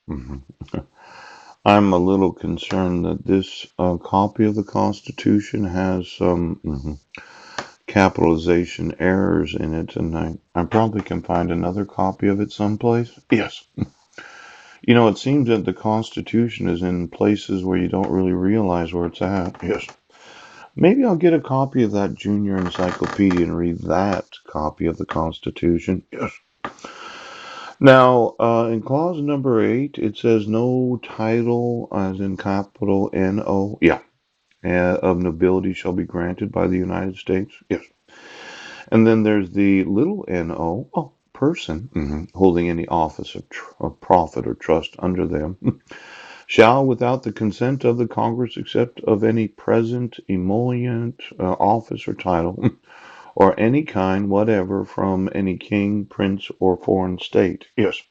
Mhm. I'm a little concerned that this copy of the Constitution has some capitalization errors in it, and I probably can find another copy of it someplace. Yes. You know, it seems that the Constitution is in places where you don't really realize where it's at. Yes. Maybe I'll get a copy of that junior encyclopedia and read that copy of the Constitution. Yes. Now, in clause number 8, it says no title, as in capital N-O, yeah, of nobility shall be granted by the United States. Yes. And then there's the little n-o, oh, person, holding any office of profit or trust under them, shall, without the consent of the Congress, accept of any present, emollient, office or title, or any kind whatever from any king, prince, or foreign state. Yes.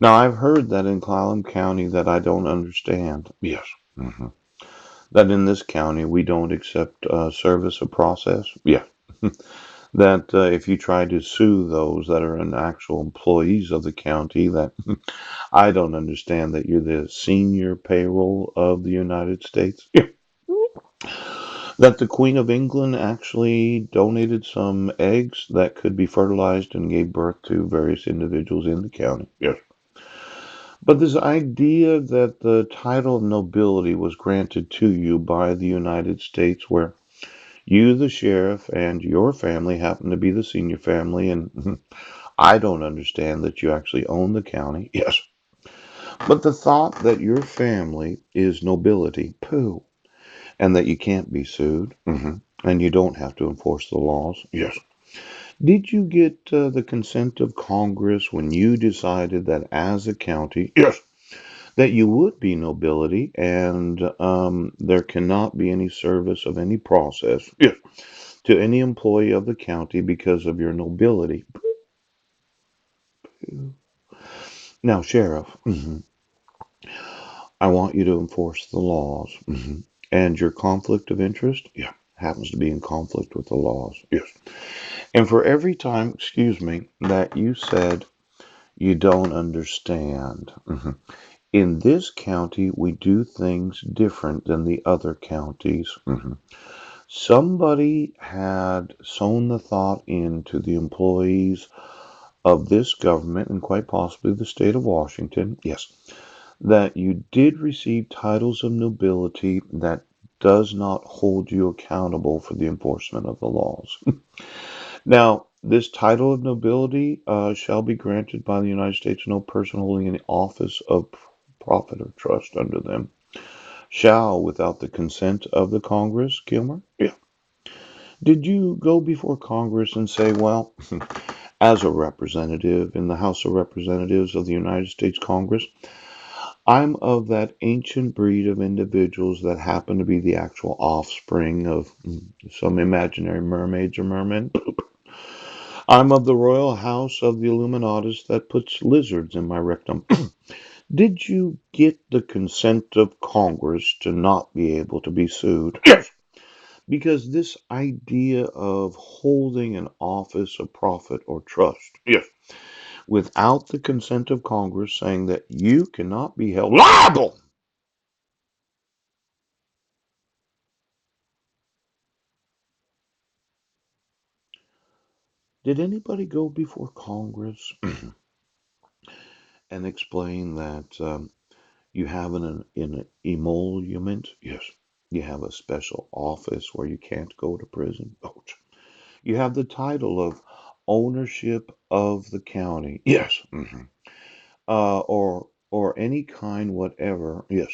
Now, I've heard that in Clallam County that I don't understand. Yes. hmm That in this county we don't accept service of process. Yeah. That if you try to sue those that are an actual employees of the county, that I don't understand that you're the senior payroll of the United States. Yeah. That the Queen of England actually donated some eggs that could be fertilized and gave birth to various individuals in the county. Yes. But this idea that the title of nobility was granted to you by the United States, where you, the sheriff, and your family happen to be the senior family, and I don't understand that you actually own the county. Yes. But the thought that your family is nobility, pooh, and that you can't be sued, and you don't have to enforce the laws. Yes. Did you get the consent of Congress when you decided that as a county, yes, that you would be nobility and there cannot be any service of any process, yes, to any employee of the county because of your nobility? Now, Sheriff, I want you to enforce the laws. And your conflict of interest, yeah, happens to be in conflict with the laws. Yes. And for every time, excuse me, that you said you don't understand, in this county, we do things different than the other counties. Somebody had sown the thought into the employees of this government and quite possibly the state of Washington, yes, that you did receive titles of nobility that does not hold you accountable for the enforcement of the laws. Now, this title of nobility shall be granted by the United States to no person holding any office of profit or trust under them. Shall, without the consent of the Congress, Kilmer? Yeah. Did you go before Congress and say, well, as a representative in the House of Representatives of the United States Congress, I'm of that ancient breed of individuals that happen to be the actual offspring of some imaginary mermaids or mermen. I'm of the royal house of the Illuminatus that puts lizards in my rectum. Did you get the consent of Congress to not be able to be sued? Yes. Because this idea of holding an office of profit or trust, yes, without the consent of Congress saying that you cannot be held liable. Did anybody go before Congress and explain that you have an emolument? Yes. You have a special office where you can't go to prison. Ouch. You have the title of ownership of the county. Yes. Or any kind whatever. Yes.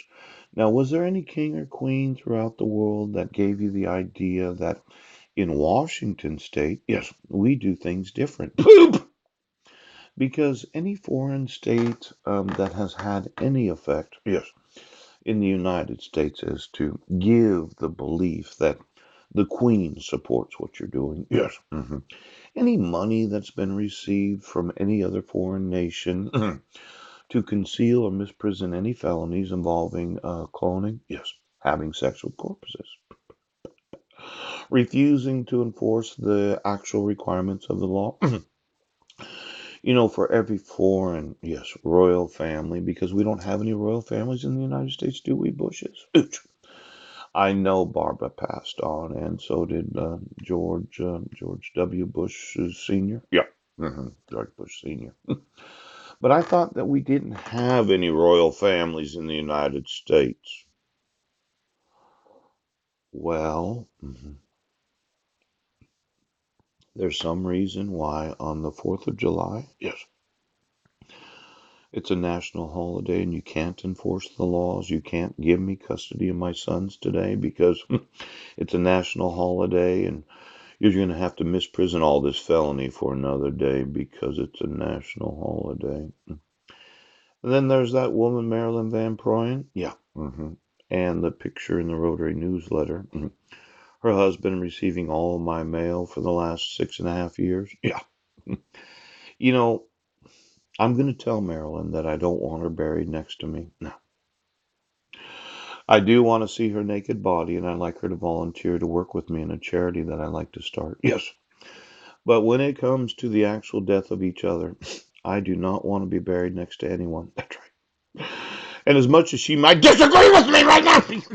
Now, was there any king or queen throughout the world that gave you the idea that in Washington state, yes, we do things different? Poop! Because any foreign state that has had any effect, yes, in the United States is to give the belief that the Queen supports what you're doing. Yes. Any money that's been received from any other foreign nation to conceal or mispresent any felonies involving cloning, yes, having sex with corpses, refusing to enforce the actual requirements of the law, For every foreign, yes, royal family, because we don't have any royal families in the United States, do we, Bushes? Ooch. I know Barbara passed on, and so did George W. Bush Sr. Yeah, George Bush Sr. But I thought that we didn't have any royal families in the United States. Well, there's some reason why on the 4th of July, yes, it's a national holiday and you can't enforce the laws. You can't give me custody of my sons today because it's a national holiday and you're going to have to miss prison all this felony for another day because it's a national holiday. And then there's that woman, Marilyn Van Proyen. Yeah. And the picture in the Rotary newsletter. Her husband receiving all of my mail for the last 6.5 years. Yeah. You know, I'm going to tell Marilyn that I don't want her buried next to me. No. I do want to see her naked body, and I'd like her to volunteer to work with me in a charity that I'd like to start. Yes. But when it comes to the actual death of each other, I do not want to be buried next to anyone. That's right. And as much as she might disagree with me right now,